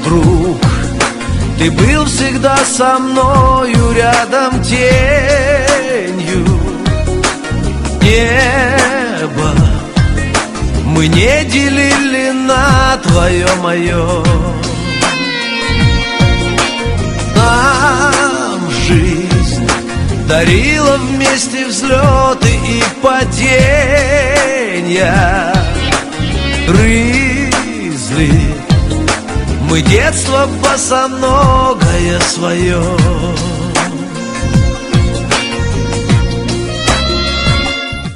вокруг. Ты был всегда со мною, рядом тенью. Небо мы не делили на твое, мое. Нам жизнь дарила вместе взлеты и падения. Грызли мы детство босоногое свое.